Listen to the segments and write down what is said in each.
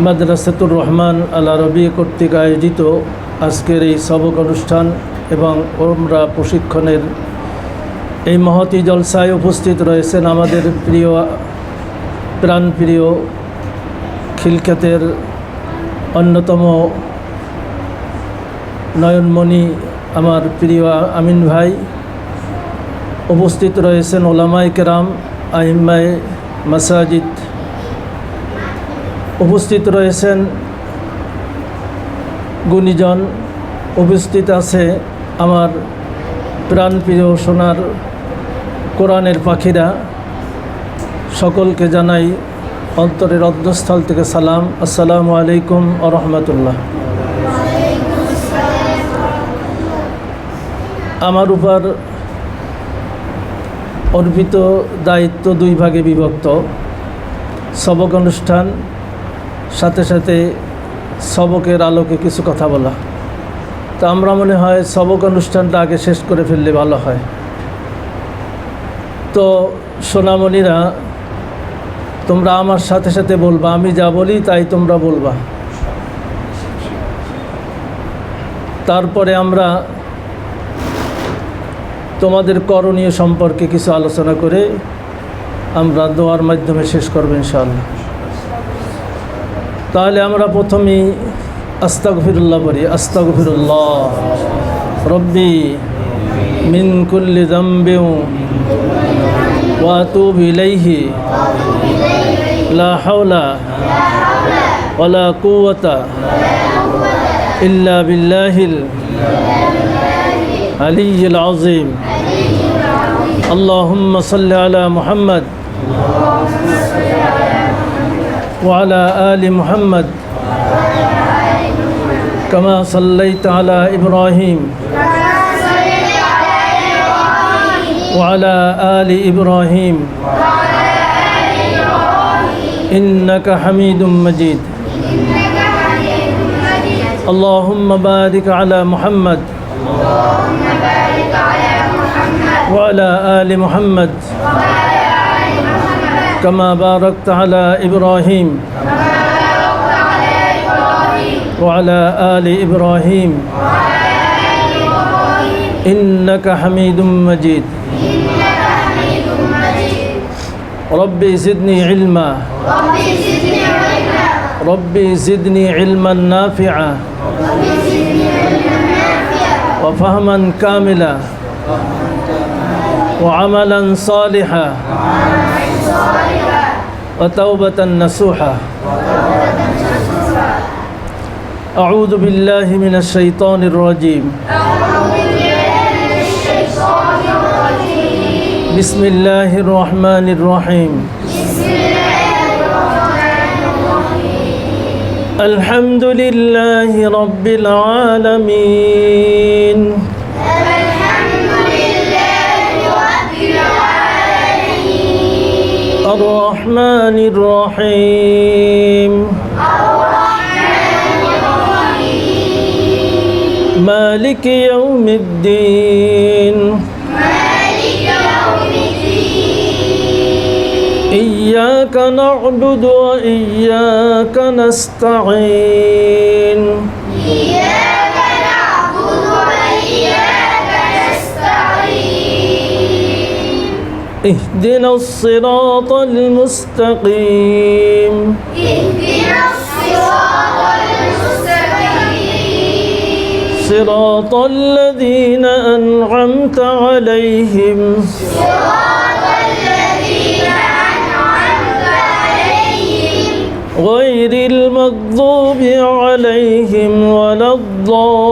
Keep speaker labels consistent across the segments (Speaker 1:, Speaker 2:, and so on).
Speaker 1: মাদ্রাসাতুর রহমান আল আরবি কর্তৃক আয়োজিত আজকের এই সবক অনুষ্ঠান এবং ওমরা প্রশিক্ষণের এই মহতী জলসায় উপস্থিত রয়েছেন আমাদের প্রিয় প্রাণপ্রিয় খিলক্ষেতের অন্যতম নয়নমণি আমার প্রিয় আমিন ভাই, উপস্থিত রয়েছেন ওলামায়ে কেরাম, আইম্মায়ে মাসাজিদ, উপস্থিত রয়েছেন গুণীজন, উপস্থিত আছে আমার প্রাণপ্রিয় সোনার কোরআনের পাখিরা। সকলকে জানাই অন্তরের অন্তঃস্থল থেকে সালাম। আসসালামু আলাইকুম ওয়া রাহমাতুল্লাহ। আমার উপর অর্পিত দায়িত্ব দুই ভাগে বিভক্ত, সবক অনুষ্ঠান, সাথে সাথে সবকের আলোকে কিছু কথা বলা। তো আমরা মনে হয় সবক অনুষ্ঠানটা আগে শেষ করে ফেললে ভালো হয়। তো সোনামণিরা, তোমরা আমার সাথে সাথে বলবা, আমি যা বলি তাই তোমরা বলবা। তারপরে আমরা তোমাদের করণীয় সম্পর্কে কিছু আলোচনা করে আমরা দোয়ার মাধ্যমে শেষ করব ইনশাআল্লাহ। তাহলে আমরা প্রথমেই আস্তাগফিরুল্লাহ পড়ি। আস্তাগফিরুল্লাহ রব্বি মিন কুল্লি যামবিন ওয়া আতুবু ইলাইহি লা হাওলা ওয়ালা কুওয়াতা ইল্লা বিল্লাহিল আলিয়্যিল আযীম। আল্লাহুম্মা সাল্লি আলা মুহাম্মদ ওয়া আলা আলি মুহাম্মদ কামা সাল্লাইতা আলা ইব্রাহিম ওয়া আলা আলি ইব্রাহিম ইন্নাকা হামিদুম মাজিদ। আল্লাহুম্মা বারিক আলা মুহাম্মদ ওয়া আলা আলি মুহাম্মদ কামা বারাকতা আলা ইব্রাহিম ওয়া আলা আলি ইব্রাহিম ইন্নাকা হামিদুম মাজিদ। রব্বি জিদনি ইলমা রব্বি জিদনি ইলমান নাফিআ ওয়া ফাহমান কামিলা ওয়া আমালান সালিহা ওয়া তাওবাতান নাসুহা। আউযু বিল্লাহি মিনাশ শাইতানির রাজীম। বিসমিল্লাহির রহমানির রহিম। আলহামদুলিল্লাহি রাব্বিল আলামিন। আর রহমানির রহিম। মালিক ইয়াউমিদ্দিন। ইয়্যাকা না'বুদু ওয়া ইয়্যাকা নাস্তাঈন। اهدنا الصراط المستقيم صراط الذين أنعمت عليهم غير المغضوب عليهم ولا الضالين.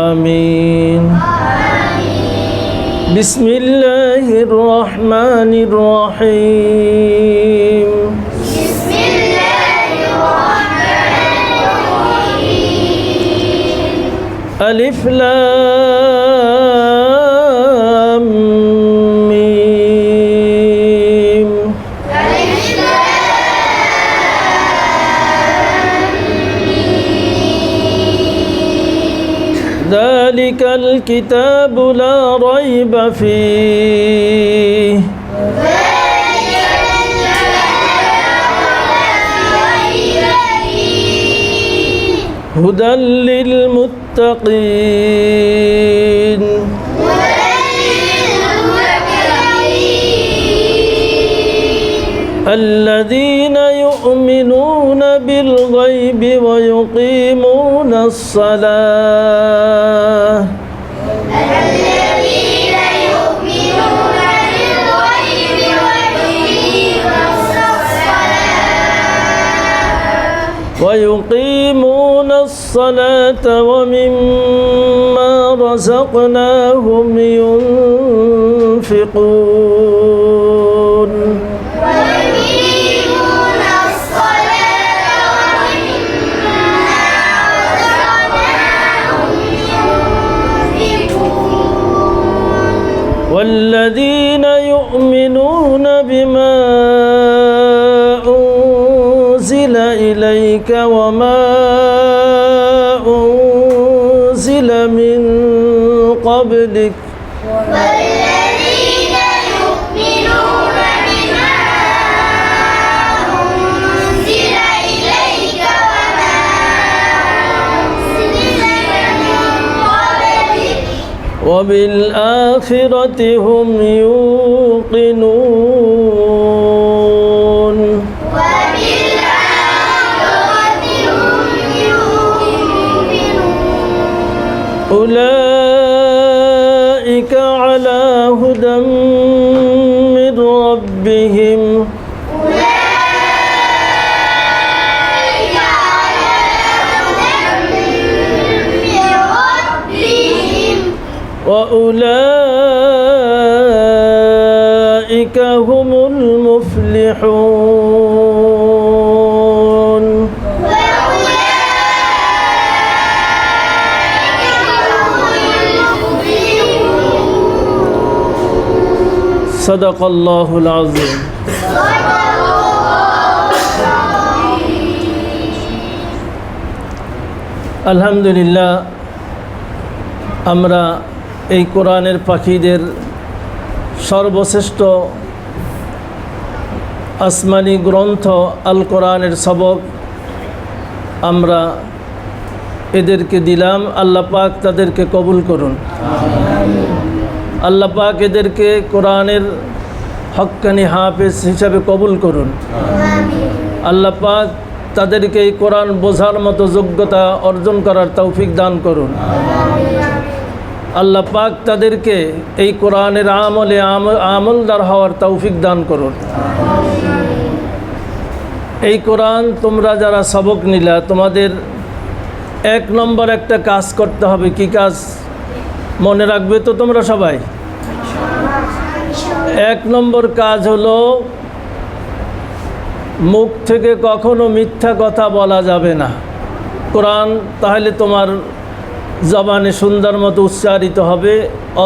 Speaker 1: آمين. بسم الله الرحمن الرحيم. ألف لام ميم. ذلك الكتاب لا ريب فيه هدى للمتقين الذين يؤمنون بالغيب ويقيمون الصلاة ويقيمون الصلاة ومما رزقناهم ينفقون والذين يؤمنون بما أنزل إليك وما أنزل من قبلك
Speaker 2: والذين يؤمنون بما أنزل إليك وما أنزل من قبلك
Speaker 1: وبالآخرة هم يوقنون أولئك على هدى من ربهم وأولئك هم المفلحون صدق الله العظيم আলহামদুলিল্লাহ আমরা এই কোরআনের পাখিদের সর্বশ্রেষ্ঠ আসমানি গ্রন্থ আল কোরআনের সবক আমরা এদেরকে দিলাম। আল্লাহ পাক তাদেরকে কবুল করুন। আল্লাহ পাক এদেরকে কোরআনের হক্কানি হাফেজ হিসাবে কবুল করুন। আল্লাহ পাক তাদেরকে এই কোরআন বোঝার মতো যোগ্যতা অর্জন করার তৌফিক দান করুন। আল্লাহ পাক তাদেরকে এই কোরআনের আমলে আমলদার হওয়ার তৌফিক দান করুন। এই কোরআন তোমরা যারা সবক নিলা, তোমাদের এক নম্বর একটা কাজ করতে হবে। কি কাজ মনে রাখবে তো তোমরা সবাই? এক নম্বর কাজ হলো মুখ থেকে কখনো মিথ্যা কথা বলা যাবে না। কোরআন তাহলে তোমার জবানে সুন্দর মতো উচ্চারিত হবে,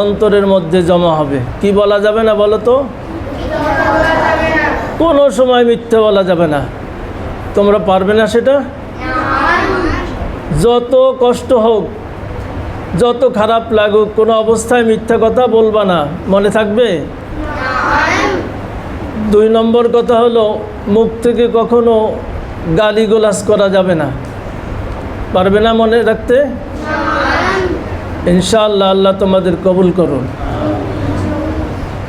Speaker 1: অন্তরের মধ্যে জমা হবে। কি বলা যাবে না বলো তো? কোনো সময় মিথ্যা বলা যাবে না। তোমরা পারবে না সেটা? যত কষ্ট হোক, যত খারাপ লাগুক, কোনো অবস্থায় মিথ্যা কথা বলবা না। মনে থাকবে? দুই নম্বর কথা হলো মুখ থেকে কখনো গালিগালাজ করা যাবে না। পারবে না মনে রাখতে? ইনশাআল্লাহ আল্লাহ তোমাদের কবুল করুন।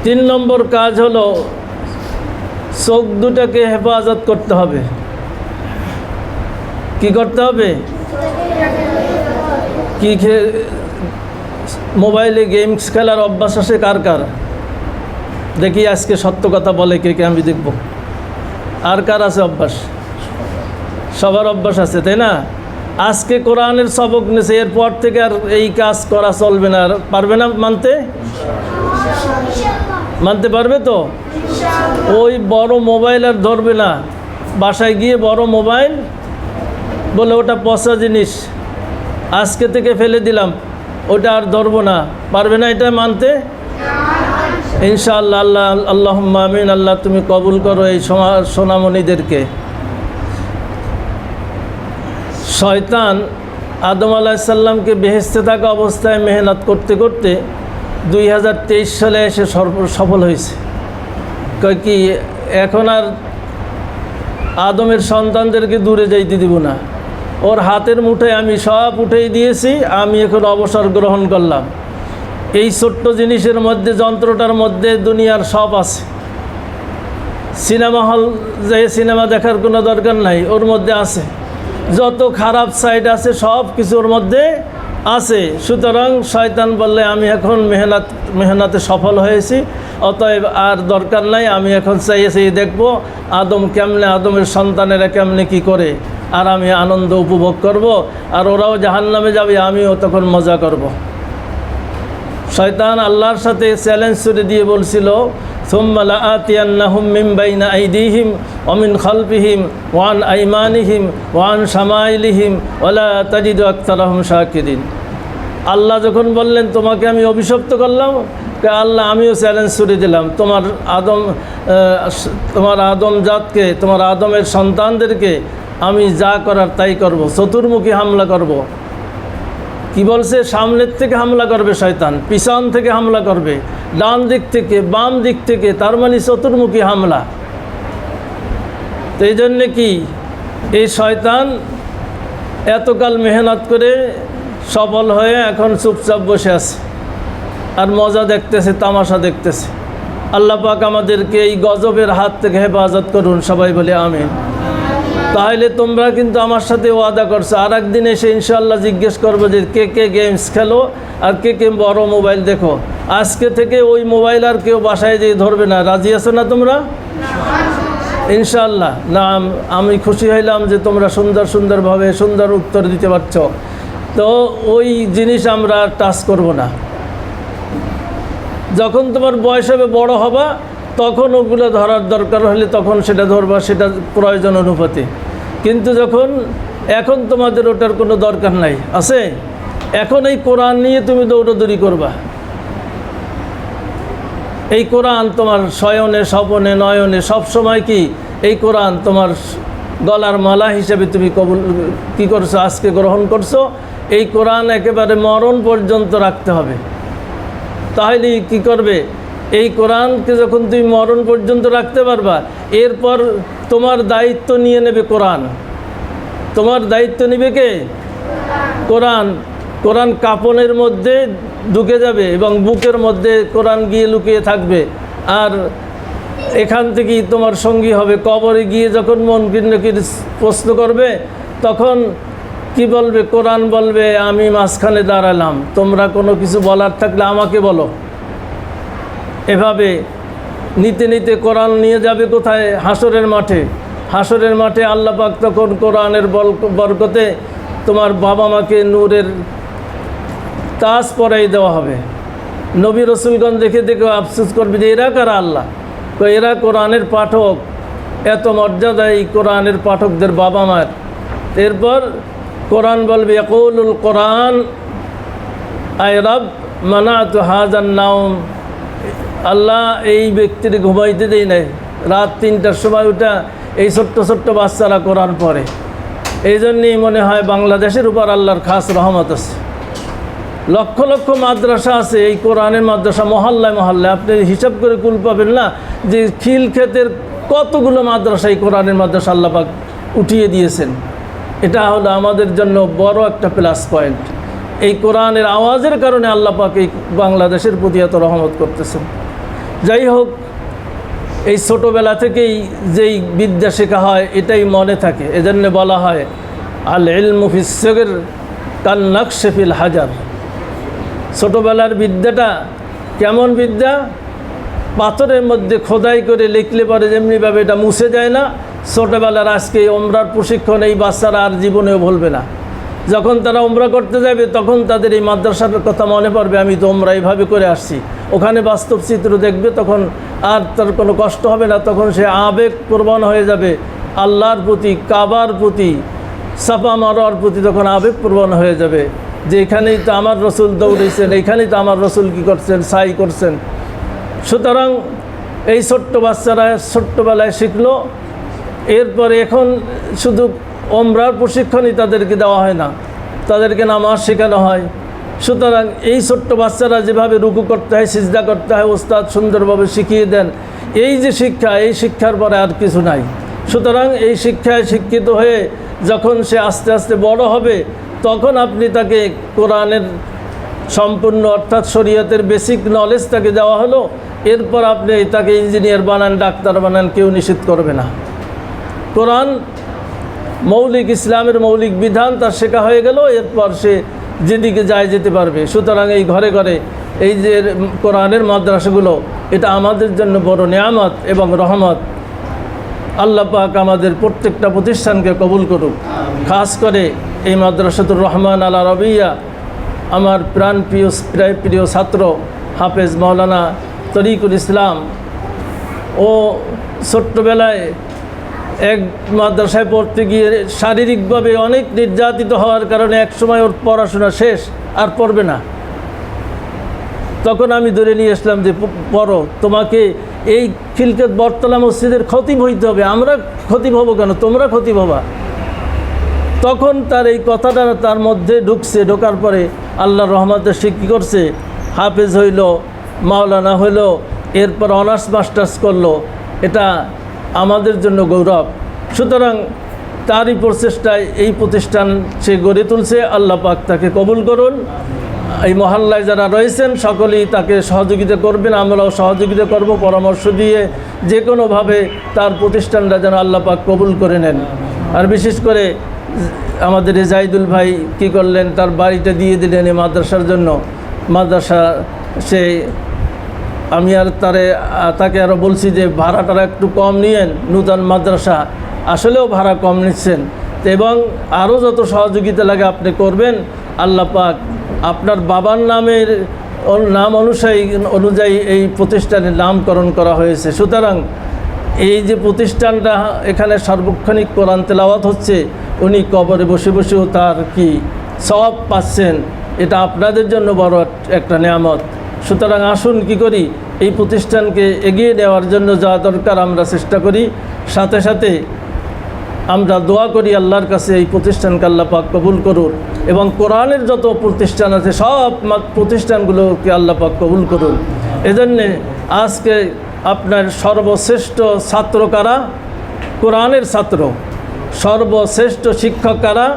Speaker 1: তিন নম্বর কাজ হলো চোখ দুটাকে হেফাজত করতে হবে। কি করতে হবে? কি মোবাইলে গেমস খেলার অভ্যাস আছে কার কার? দেখি আজকে সত্য কথা বলে কে কে, আমি দেখব। আর কার আছে অভ্যাস? সবার অভ্যাস আছে, তাই না? আজকে কোরআনের সবক নেছে, এরপর থেকে আর এই কাজ করা চলবে না। আর পারবে না মানতে? মানতে পারবে তো? ওই বড় মোবাইল আর ধরবে না। বাসায় গিয়ে বড় মোবাইল বলে ওটা পচা জিনিস, আজকে থেকে ফেলে দিলাম, ওটা আর ধরবো না। পারবে না এটা মানতে? ইনশাআল্লাহ। আল্লাহ আল্লাহুম্মা আমিন। আল্লাহ তুমি কবুল করো এই সোনামণিদেরকে। শয়তান আদম আলাইসাল্লামকে বেহেশতে থাকা অবস্থায় মেহনত করতে করতে 2023 সালে এসে সফল হয়েছে। কয় কি এখন আর আদমের সন্তানদেরকে দূরে যাইতে দিব না, ওর হাতের মুঠোয় আমি সব উঠেই দিয়েছি, আমি এখন অবসর গ্রহণ করলাম। এই ছোট্ট জিনিসের মধ্যে, যন্ত্রটার মধ্যে দুনিয়ার সব আছে। সিনেমা হল যে সিনেমা দেখার কোনো দরকার নাই, ওর মধ্যে আছে। যত খারাপ সাইড আছে সব কিছু ওর মধ্যে আছে। সুতরাং শয়তান বললে আমি এখন মেহনতে সফল হয়েছি, অতএব আর দরকার নাই, আমি এখন চাইছি দেখব আদম কেমনে, আদমের সন্তানেরা কেমনে কি করে, আর আমি আনন্দ উপভোগ করব, আর ওরাও জাহান্নামে যাবে, আমিও তখন মজা করব। শয়তান আল্লাহর সাথে চ্যালেঞ্জ ছুড়ে দিয়ে বলছিল, সুম্মা লাআতিয়ান্নাহুম মিন বাইনা আইদিহিম ওয়া মিন খালফিহিম ওয়া আন আইমানিহিম ওয়া আন শামাইলিহিম ওয়া লা তাজিদু আকতারাহুম শাকিরিন। আল্লাহ যখন বললেন তোমাকে আমি অভিশপ্ত করলাম, আল্লাহ আমিও চ্যালেঞ্জ ছুড়ে দিলাম, তোমার আদম জাতকে, তোমার আদমের সন্তানদেরকে আমি যা করার তাই করব, চতুর্মুখী হামলা করব। কি বলছে? সামনের থেকে হামলা করবে শয়তান, পিছন থেকে হামলা করবে, ডান দিক থেকে, বাম দিক থেকে, তার মানে চতুর্মুখী হামলা। তো এই জন্যে কি এই শয়তান এতকাল মেহনত করে সফল হয়ে এখন চুপচাপ বসে আছে আর মজা দেখতেছে, তামাশা দেখতেছে। আল্লাহ পাক আমাদেরকে এই গজবের হাত থেকে হেফাজত করুন, সবাই বলে আমিন। তাহলে তোমরা কিন্তু আমার সাথে ওয়াদা করছো, আর একদিন এসে ইনশাআল্লাহ জিজ্ঞেস করবো যে কে কে গেমস খেলো আর কে কে বড় মোবাইল দেখো। আজকে থেকে ওই মোবাইল আর কেউ বাসায় যেয়ে ধরবে না। রাজি আছো না তোমরা? ইনশাআল্লাহ। না, আমি খুশি হইলাম যে তোমরা সুন্দরভাবে সুন্দর উত্তর দিতে পারছো। তো ওই জিনিস আমরা টাচ করব না। যখন তোমার বয়স হবে, বড় হবা, তখন ওগুলো ধরার দরকার হলে তখন সেটা ধরবা, সেটা প্রয়োজন অনুপাতে। কিন্তু এখন তোমাদের ওটার কোনো দরকার নাই আছে। এখন এই কোরআন নিয়ে তুমি দৌড়াদৌড়ি করবা। এই কোরআন তোমার শয়নে, স্বপনে, নয়নে সব সময় কি এই কোরআন তোমার গলার মালা হিসেবে তুমি কি করছো, আজকে গ্রহণ করছো। এই কোরআন একেবারে মরণ পর্যন্ত রাখতে হবে। তাহলে কি করবে? এই কোরআনকে যখন তুমি মরণ পর্যন্ত রাখতে পারবা, এরপর তোমার দায়িত্ব নিয়ে নেবে কোরআন। তোমার দায়িত্ব নেবে কে? কোরআন। কোরআন কাপনের মধ্যে ঢুকে যাবে এবং বুকের মধ্যে কোরআন গিয়ে লুকিয়ে থাকবে। আর এখান থেকেই তোমার সঙ্গী হবে। কবরে গিয়ে যখন মুনকির নাকির প্রশ্ন করবে, তখন কি বলবে? কোরআন বলবে আমি মাঝখানে দাঁড়ালাম, তোমরা কোনো কিছু বলার থাকলে আমাকে বলো। এভাবে নিতে নিতে কোরআন নিয়ে যাবে কোথায়? হাসরের মাঠে। হাসরের মাঠে আল্লাহ পাক তখন কোরআনের বরকতে তোমার বাবা মাকে নূরের তাজ পরাই দেওয়া হবে। নবী রসুলগণ দেখে দেখে আফসোস করবে যে এরা কারা? আল্লাহ তো এরা কোরআনের পাঠক, এত মর্যাদা এই কোরআনের পাঠকদের বাবা মার। এরপর কোরআন বলবে ইয়াকুলুল কোরআন আয় রব মানাতু হাযান নাওম। আল্লাহ এই ব্যক্তির ঘুমাইতে দেই নাই। রাত 3টার সময় উঠা এই ছোট্ট ছোট্ট বাচ্চারা কোরআন পড়ে। এই জন্যই মনে হয় বাংলাদেশের উপর আল্লাহর খাস রহমত আছে। লক্ষ লক্ষ মাদ্রাসা আছে, এই কোরআনের মাদ্রাসা মহল্লায় মহল্লায়। আপনি হিসাব করে কুল পাবেন না যে খিল ক্ষেতের কতগুলো মাদ্রাসা এই কোরআনের মাদ্রাসা আল্লাহ পাক উঠিয়ে দিয়েছেন। এটা হলো আমাদের জন্য বড় একটা প্লাস পয়েন্ট। এই কোরআনের আওয়াজের কারণে আল্লাহ পাক এই বাংলাদেশের প্রতি এত রহমত করতেছেন। যাই হোক, এই ছোটোবেলা থেকেই যেই বিদ্যা শেখা হয় এটাই মনে থাকে। এজন্য বলা হয় আল ইলমু ফিস সিগর কান নকশি ফিল হাজার। ছোটোবেলার বিদ্যাটা কেমন বিদ্যা? পাথরের মধ্যে খোদাই করে লিখলে পরে যেমনিভাবে এটা মুছে যায় না, ছোটোবেলার আজকে ওমরার প্রশিক্ষণ এই বাচ্চারা আর জীবনেও ভুলবে না। যখন তারা ওমরা করতে যাবে তখন তাদের এই মাদ্রাসার কথা মনে পড়বে, আমি তো ওমরা এইভাবে করে আসছি। ওখানে বাস্তব চিত্র দেখবে, তখন আর তার কোনো কষ্ট হবে না। তখন সে আবেগ প্রবণ হয়ে যাবে আল্লাহর প্রতি, কাবার প্রতি, সাফা মারোয়ার প্রতি। তখন আবেগ প্রবণ হয়ে যাবে যে এখানেই তো আমার রসুল দৌড়েছেন, এইখানেই তো আমার রসুল কী করছেন, সাই করছেন। সুতরাং এই ছোট্ট বাচ্চারা ছোট্টবেলায় শিখলো। এরপরে এখন শুধু ওমরার প্রশিক্ষণই তাদেরকে দেওয়া হয় না, তাদেরকে নামাজ শেখানো হয়। সুতরাং এই ছোট্ট বাচ্চারা যেভাবে রুকু করতে হয়, সিজদা করতে হয়, ওস্তাদ সুন্দরভাবে শিখিয়ে দেন। এই যে শিক্ষা, এই শিক্ষার পরে আর কিছু নাই। সুতরাং এই শিক্ষায় শিক্ষিত হয়ে যখন সে আস্তে আস্তে বড় হবে, তখন আপনি তাকে কোরআনের সম্পূর্ণ অর্থাৎ শরীয়তের বেসিক নলেজ তাকে দেওয়া হলো। এরপর আপনি তাকে ইঞ্জিনিয়ার বানান, ডাক্তার বানান, কেউ নিষেধ করবে না। কোরআন মৌলিক, ইসলামের মৌলিক বিধান তার শেখা হয়ে গেল, এরপর সে যেদিকে যায় যেতে পারবে। সুতরাং এই ঘরে ঘরে এই যে কোরআনের মাদ্রাসাগুলো, এটা আমাদের জন্য বড় নেয়ামত এবং রহমত। আল্লাহ পাক আমাদের প্রত্যেকটা প্রতিষ্ঠানকে কবুল করুক। খাস করে এই মাদ্রাসাতুর রহমান আল আরবিয়া, আমার প্রিয় ছাত্র হাফেজ মাওলানা তরিকুল ইসলাম, ও ছোট্টবেলায় এক মাদ্রাসায় পড়তে গিয়ে শারীরিকভাবে অনেক নির্যাতিত হওয়ার কারণে একসময় ওর পড়াশোনা শেষ, আর পড়বে না। তখন আমি ধরে নিয়ে আসলাম যে পড়ো, তোমাকে এই খিলকেত বটতলা মসজিদের খতিব হইতে হবে। আমরা খতিব হব কেন, তোমরা খতিব হবা। তখন তার এই কথাটা তার মধ্যে ঢুকছে। ঢোকার পরে আল্লাহর রহমতে সে কী করছে, হাফেজ হইল, মাওলানা হইল, এরপর অনার্স মাস্টার্স করলো। এটা আমাদের জন্য গৌরব। সুতরাং তারই প্রচেষ্টায় এই প্রতিষ্ঠান সে গড়ে তুলছে। আল্লাহ পাক তাকে কবুল করুন। এই মহল্লায় যারা রয়েছেন সকলেই তাকে সহযোগিতা করবেন, আমরাও সহযোগিতা করব, পরামর্শ দিয়ে যে কোনোভাবে তার প্রতিষ্ঠানটা যেন আল্লাহ পাক কবুল করে নেন। আর বিশেষ করে আমাদের জাইদুল ভাই কী করলেন, তার বাড়িটা দিয়ে দিলেন এই মাদ্রাসার জন্য। মাদ্রাসা সে, আমি আর তাকে আরও বলছি যে ভাড়াটা একটু কম নিয়েন, নূতন মাদ্রাসা, আসলেও ভাড়া কম নিচ্ছেন। এবং আরও যত সহযোগিতা লাগে আপনি করবেন। আল্লাহ পাক আপনার বাবার নামের নাম অনুযায়ী এই প্রতিষ্ঠানের নামকরণ করা হয়েছে। সুতরাং এই যে প্রতিষ্ঠানটা, এখানে সার্বক্ষণিক কোরআন তেলাওয়াত হচ্ছে, উনি কবরে বসে বসেও তার কি সওয়াব পাচ্ছেন। এটা আপনাদের জন্য বড় একটা নেয়ামত। সুতরাং আসুন কি করি, এই প্রতিষ্ঠানকে এগিয়ে নেওয়ার জন্য যা দরকার আমরা চেষ্টা করি। সাথে সাথে আমরা দোয়া করি আল্লাহর কাছে এই প্রতিষ্ঠানকে আল্লাহ পাক কবুল করুন, এবং কোরআনের যত প্রতিষ্ঠান আছে সব প্রতিষ্ঠানগুলোকে আল্লাহ পাক কবুল করুন। এজন্যে আজকে আপনার সর্বশ্রেষ্ঠ ছাত্র কারা? কোরআনের ছাত্র। সর্বশ্রেষ্ঠ শিক্ষক কারা?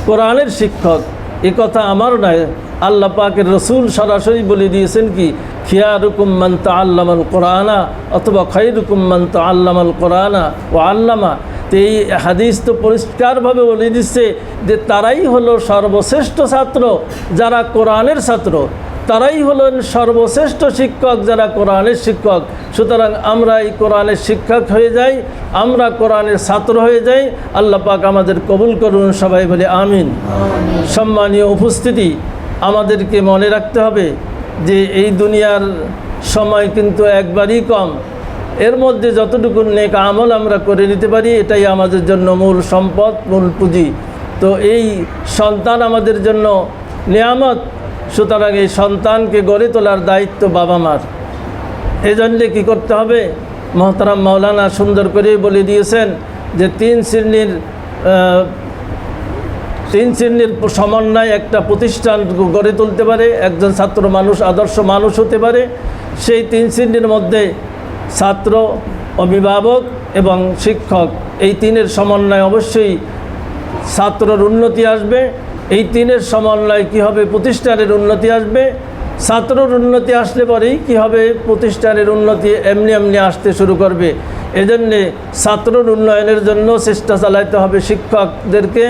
Speaker 1: কোরআনের শিক্ষক। এ কথা আমার নয়, আল্লাহ পাকের রসুল সরাসরি বলে দিয়েছেন কি, খিয়ারুকুম মান তাআল্লামাল কোরআনা, অথবা খায়রুকুম মান তাআল্লামাল কোরআনা ওয়া আল্লামা। তো এই হাদিস তো পরিষ্কারভাবে বলে দিচ্ছে যে তারাই হলো সর্বশ্রেষ্ঠ ছাত্র যারা কোরআনের ছাত্র, তারাই হলেন সর্বশ্রেষ্ঠ শিক্ষক যারা কোরআনের শিক্ষক। সুতরাং আমরা এই কোরআনের শিক্ষক হয়ে যাই, আমরা কোরআনের ছাত্র হয়ে যাই। আল্লাহ পাক আমাদের কবুল করুন, সবাই বলে আমিন। সম্মানীয় উপস্থিতি, আমাদেরকে মনে রাখতে হবে যে এই দুনিয়ার সময় কিন্তু একবারই কম। এর মধ্যে যতটুকু নেক আমল আমরা করে নিতে পারি, এটাই আমাদের জন্য মূল সম্পদ, মূল পুঁজি। তো এই সন্তান আমাদের জন্য নিয়ামত। সুতরাং এই সন্তানকে গড়ে তোলার দায়িত্ব বাবা মার। এই জন্যে কী করতে হবে, মহতারাম মাওলানা সুন্দর করে বলে দিয়েছেন যে তিন শ্রেণীর সমন্বয় একটা প্রতিষ্ঠান গড়ে তুলতে পারে। একজন ছাত্র মানুষ আদর্শ মানুষ হতে পারে। সেই তিন শ্রেণীর মধ্যে ছাত্র, অভিভাবক এবং শিক্ষক, এই তিনের সমন্বয় অবশ্যই ছাত্রর উন্নতি আসবে। এই তিনের সমন্বয় কী হবে, প্রতিষ্ঠানের উন্নতি আসবে। ছাত্রর উন্নতি আসলে পরেই কী হবে, প্রতিষ্ঠানের উন্নতি এমনি এমনি আসতে শুরু করবে। এজন্যে ছাত্রর উন্নয়নের জন্য চেষ্টা চালাতে হবে শিক্ষকদেরকে,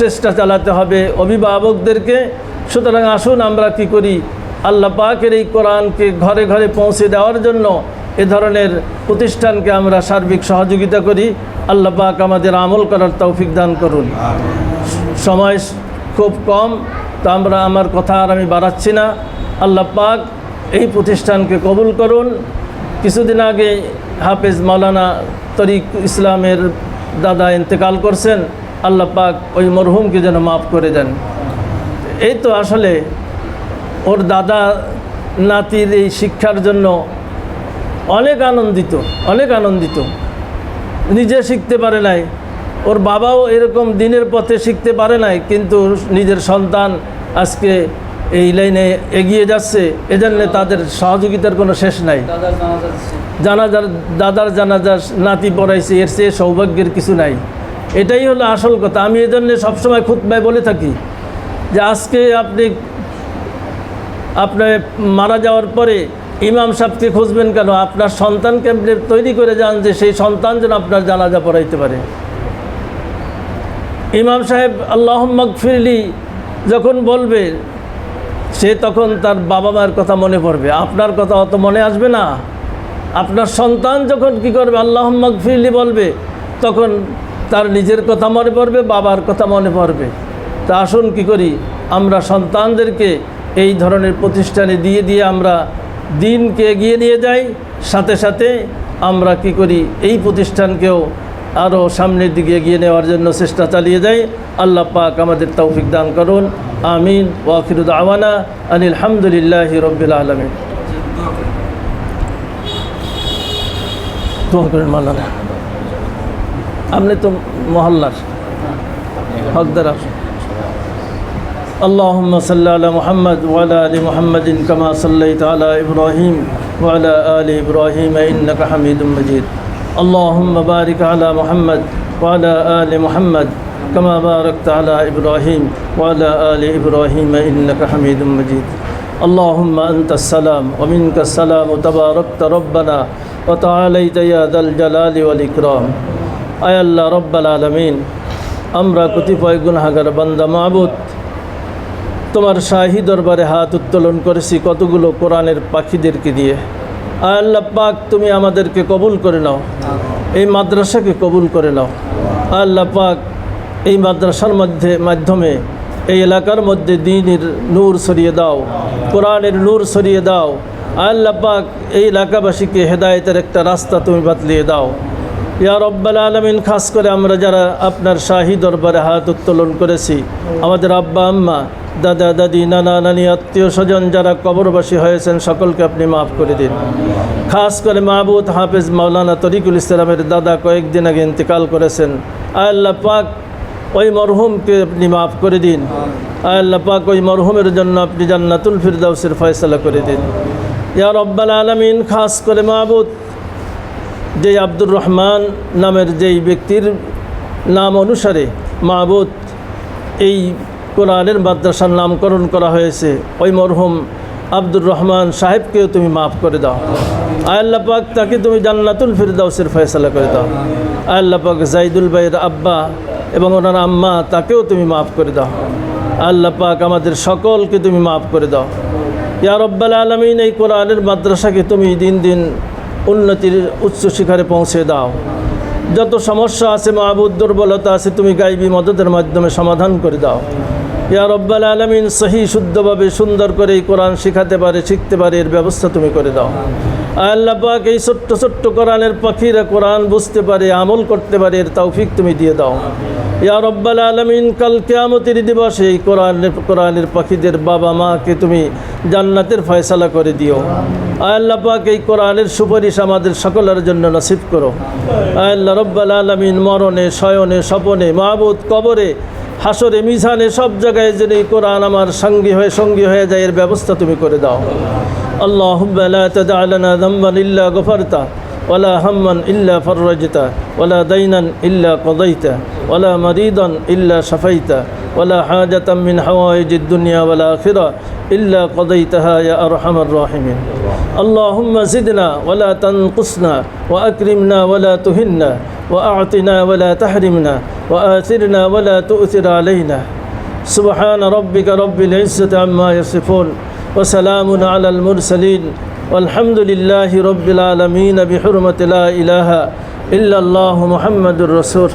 Speaker 1: চেষ্টা চালাতে হবে অভিভাবকদেরকে। সুতরাং আসুন আমরা কি করি, আল্লাহ পাকের এই কোরআনকে ঘরে ঘরে পৌঁছে দেওয়ার জন্য এ ধরনের প্রতিষ্ঠানকে আমরা সার্বিক সহযোগিতা করি। আল্লাহ পাক আমাদের আমল করার তৌফিক দান করুন। সময় খুব কম, তো আমার কথা আর আমি বাড়াচ্ছি না। আল্লাহ পাক এই প্রতিষ্ঠানকে কবুল করুন। কিছুদিন আগে হাফেজ মাওলানা তরিক ইসলামের দাদা ইন্তেকাল করছেন। আল্লাহ পাক ওই মরহুমকে যেন মাফ করে দেন। এই তো আসলে ওর দাদা নাতির এই শিক্ষার জন্য অনেক আনন্দিত। নিজে শিখতে পারে নাই, ওর বাবাও এরকম দিনের পথে শিখতে পারে নাই, কিন্তু নিজের সন্তান আজকে এই লাইনে এগিয়ে যাচ্ছে, এজন্য তাদের সহযোগিতার কোনো শেষ নাই। দাদার জানাজা নাতি পড়াইছে, এর চেয়ে সৌভাগ্যের কিছু নাই। এটাই হলো আসল কথা। আমি এজন্য সবসময় খুতবায় বলে থাকি যে আজকে আপনার মারা যাওয়ার পরে ইমাম সাহেবকে খুঁজবেন কেন? আপনার সন্তানকে আপনি তৈরি করে যান যে সেই সন্তান যেন আপনার জানাজা পড়াইতে পারে। ইমাম সাহেব আল্লাহুম্মা গফিরলি যখন বলবে, সে তখন তার বাবা মায়ের কথা মনে পড়বে, আপনার কথা অত মনে আসবে না। আপনার সন্তান যখন কি করবে, আল্লাহুম্মা গফিরলি বলবে, তখন তার নিজের কথা মনে পড়বে, বাবার কথা মনে পড়বে। তা আসুন কি করি, আমরা সন্তানদেরকে এই ধরনের প্রতিষ্ঠানে দিয়ে দিয়ে আমরা দিনকে এগিয়ে নিয়ে যাই, সাথে সাথে আমরা কি করি, এই প্রতিষ্ঠানকেও আরও সামনের দিকে এগিয়ে নেওয়ার জন্য চেষ্টা চালিয়ে যাই। আল্লাহ পাক আমাদের তৌফিক দান করুন। আমিন। ওয়া আখিরু দাওয়ানা আনিল হামদুলিল্লাহি রাব্বিল আলামিন। দোয়া করেন মাওলানা, আপনি তো মহল্লার হকদার। اللهم صل على محمد وعلى آل محمد كما صليت على إبراهيم وعلى آل إبراهيم إنك حميد مجيد. اللهم بارك على محمد وعلى آل محمد كما باركت على إبراهيم وعلى آل إبراهيم إنك حميد مجيد. اللهم أنت السلام ومنك السلام تباركت ربنا وتعاليت يا ذا الجلال والإكرام. أي الله رب العالمين, আমরা কতিপয় গুনাহগার বান্দা মাবুদ তোমার শাহী দরবারে হাত উত্তোলন করেছি কতগুলো কোরআনের পাখিদেরকে দিয়ে। আল্লাহ পাক তুমি আমাদেরকে কবুল করে নাও, এই মাদ্রাসাকে কবুল করে নাও। আল্লাহ পাক এই মাদ্রাসার মাধ্যমে এই এলাকার মধ্যে দ্বীনের নূর ছড়িয়ে দাও, কোরআনের নূর ছড়িয়ে দাও। আল্লাহ পাক এই এলাকাবাসীকে হেদায়েতের একটা রাস্তা তুমি বাতলিয়ে দাও ইয়া রব্বাল আলামিন। খাস করে আমরা যারা আপনার শাহী দরবারে হাত উত্তোলন করেছি, আমাদের আব্বা আম্মা, দাদা দাদি, নানা নানি, আত্মীয় স্বজন যারা কবরবাসী হয়েছেন, সকলকে আপনি মাফ করে দিন। খাস করে মাহবুদ হাফেজ মাওলানা তরিকুল ইসলামের দাদা কয়েকদিন আগে ইন্তেকাল করেছেন। আল্লাহ পাক ওই মরহুমকে আপনি মাফ করে দিন। আল্লাহ পাক ওই মরহুমের জন্য আপনি জান্নাতুল ফিরদাউসের ফয়সালা করে দিন ইয়া রব্বাল আলামিন। খাস করে মাহবুদ যে আব্দুর রহমান নামের যেই ব্যক্তির নাম অনুসারে মাহবুদ এই কোরআনের মাদ্রাসার নামকরণ করা হয়েছে, ওই মরহুম আব্দুর রহমান সাহেবকেও তুমি মাফ করে দাও। আল্লাহ পাক তাকে তুমি জান্নাতুল ফিরদাউসের ফয়সালা করে দাও। আল্লাহ পাক জাইদুল ভাইয়ের আব্বা এবং ওনার আম্মা, তাকেও তুমি মাফ করে দাও। আল্লাহ পাক আমাদের সকলকে তুমি মাফ করে দাও ইয়া রব্বাল আলামিন। এই কোরআনের মাদ্রাসাকে তুমি দিন দিন উন্নতির উচ্চ শিখরে পৌঁছে দাও। যত সমস্যা আছে মাহবুদ, দুর্বলতা আছে, তুমি গায়বী মদদের মাধ্যমে সমাধান করে দাও ইয়া রব্বাল আলামিন। সহি শুদ্ধভাবে সুন্দর করে এই কোরআন শিখাতে পারে, শিখতে পারে, এর ব্যবস্থা তুমি করে দাও। আল্লাহ পাক এই ছোট্ট ছোট্ট কোরআনের পাখিরা কোরআন বুঝতে পারে, আমল করতে পারে, এর তৌফিক তুমি দিয়ে দাও ইয়া রব্বাল আলামিন। কাল কিয়ামতের দিবসে এই কোরআনের পাখিদের বাবা মাকে তুমি জান্নাতের ফয়সালা করে দিও। আল্লাহ পাক এই কোরআনের সুপারিশ আমাদের সকলের জন্য নসিব করো আল্লাহ রব্বাল আলামিন। মরণে, শয়নে, স্বপনে, মাহবুদ, কবরে, হাসরে, মিজানে, সব জায়গায় যেন এই কোরআন আমার সঙ্গী হয়ে যায়, এর ব্যবস্থা তুমি করে দাও। আল্লাহুম্মা লা তাদা লানা যামবান ইল্লা গফারতা ওয়ালা হাম্মান ইল্লা ফাররাজতা ওয়ালা দাইনান ইল্লা কদাইতা ওয়ালা মারিদান ইল্লা শাফাইতা ওয়ালা হাজাতাম মিন হাওয়াইজিদ দুনিয়া ওয়াল আখিরা ইল্লা কদাইতাহা ইয়া আরহামার রাহিমিন। আল্লাহুম্মা জিদনা ওয়ালা তানকুসনা ওয়া আকরিমনা ওয়ালা তুহিন্না ওয়া আ'তিনা ওয়ালা তাহরিমনা ওয়া আথিরনা ওয়ালা তু'থির আলাইনা। সুবহান রাব্বিকা রাব্বিল ইজ্জাতি আম্মা ইয়াসিফুন ওয়া সালামুন আলাল মুরসালিন ওয়ালহামদুলিল্লাহি রাব্বিল আলামিন বিহুরমাতি লা ইলাহা ইল্লাল্লাহু মুহাম্মাদুর রাসূল।